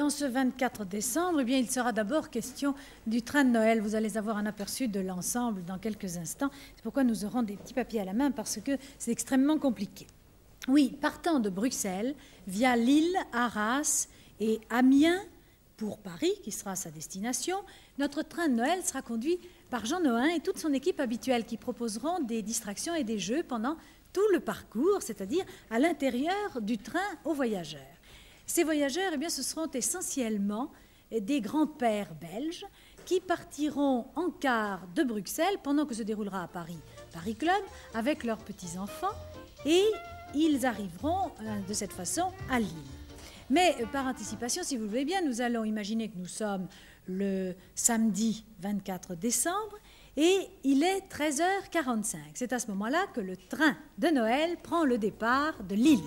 en ce 24 décembre, eh bien, il sera d'abord question du train de Noël. Vous allez avoir un aperçu de l'ensemble dans quelques instants. C'est pourquoi nous aurons des petits papiers à la main, parce que c'est extrêmement compliqué. Oui, partant de Bruxelles, via Lille, Arras et Amiens, pour Paris, qui sera sa destination, notre train de Noël sera conduit par Jean Nohain et toute son équipe habituelle qui proposeront des distractions et des jeux pendant tout le parcours, c'est-à-dire à l'intérieur du train aux voyageurs. Ces voyageurs, eh bien, ce seront essentiellement des grands-pères belges qui partiront en car de Bruxelles pendant que se déroulera à Paris Paris Club avec leurs petits-enfants et ils arriveront de cette façon à Lille. Mais par anticipation, si vous le voulez bien, nous allons imaginer que nous sommes le samedi 24 décembre et il est 13h45. C'est à ce moment-là que le train de Noël prend le départ de Lille.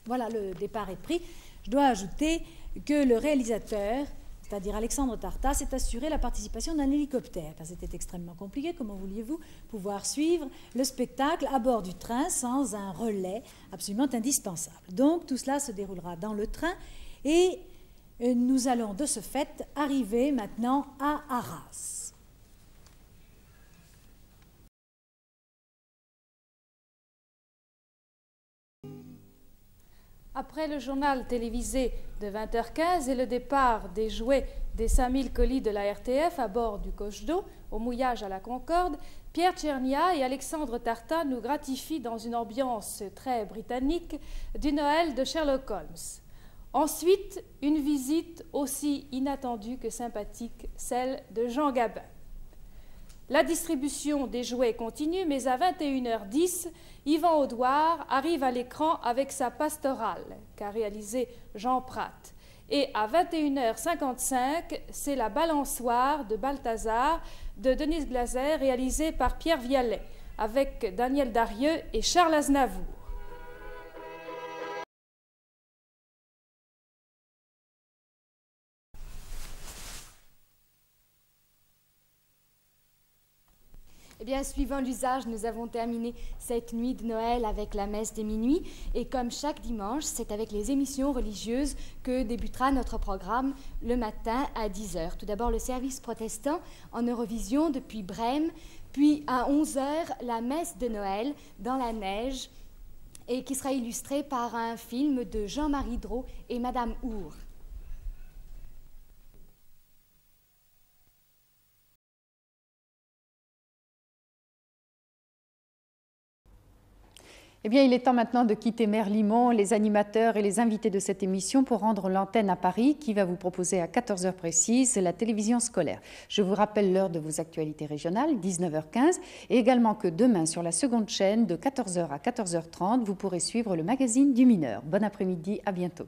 Voilà, le départ est pris. Je dois ajouter que le réalisateur, c'est-à-dire Alexandre Tarta, s'est assuré la participation d'un hélicoptère. C'était extrêmement compliqué, comment vouliez-vous pouvoir suivre le spectacle à bord du train sans un relais absolument indispensable. Donc tout cela se déroulera dans le train et nous allons de ce fait arriver maintenant à Arras. Après le journal télévisé de 20h15 et le départ des jouets des 5000 colis de la RTF à bord du coche d'eau, au mouillage à la Concorde, Pierre Tchernia et Alexandre Tarta nous gratifient dans une ambiance très britannique du Noël de Sherlock Holmes. Ensuite, une visite aussi inattendue que sympathique, celle de Jean Gabin. La distribution des jouets continue, mais à 21h10, Yvan Audouard arrive à l'écran avec sa pastorale, qu'a réalisée Jean Prat. Et à 21h55, c'est la balançoire de Balthazar de Denise Glaser, réalisée par Pierre Vialet, avec Daniel Darieux et Charles Aznavour. Eh bien, suivant l'usage, nous avons terminé cette nuit de Noël avec la messe des minuit. Et comme chaque dimanche, c'est avec les émissions religieuses que débutera notre programme le matin à 10h. Tout d'abord, le service protestant en Eurovision depuis Brême, puis à 11h, la messe de Noël dans la neige, et qui sera illustrée par un film de Jean-Marie Drault et Madame Our. Eh bien, il est temps maintenant de quitter Merlimont, les animateurs et les invités de cette émission pour rendre l'antenne à Paris qui va vous proposer à 14h précise la télévision scolaire. Je vous rappelle l'heure de vos actualités régionales, 19h15, et également que demain sur la seconde chaîne de 14h à 14h30, vous pourrez suivre le magazine du mineur. Bon après-midi, à bientôt.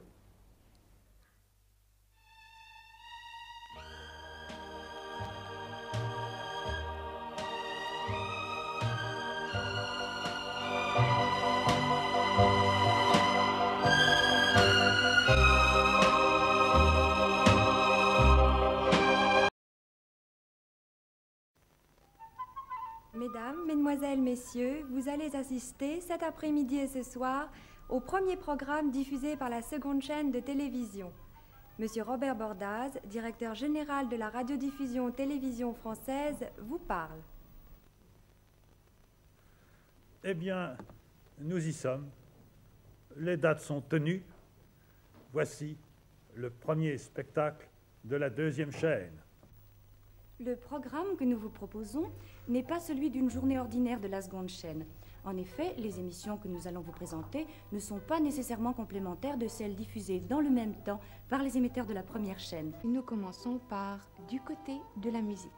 Mesdames, Mesdemoiselles, Messieurs, vous allez assister cet après-midi et ce soir au premier programme diffusé par la seconde chaîne de télévision. Monsieur Robert Bordaz, directeur général de la radiodiffusion télévision française, vous parle. Eh bien, nous y sommes. Les dates sont tenues. Voici le premier spectacle de la deuxième chaîne. Le programme que nous vous proposons n'est pas celui d'une journée ordinaire de la seconde chaîne. En effet, les émissions que nous allons vous présenter ne sont pas nécessairement complémentaires de celles diffusées dans le même temps par les émetteurs de la première chaîne. Nous commençons par Du côté de la musique.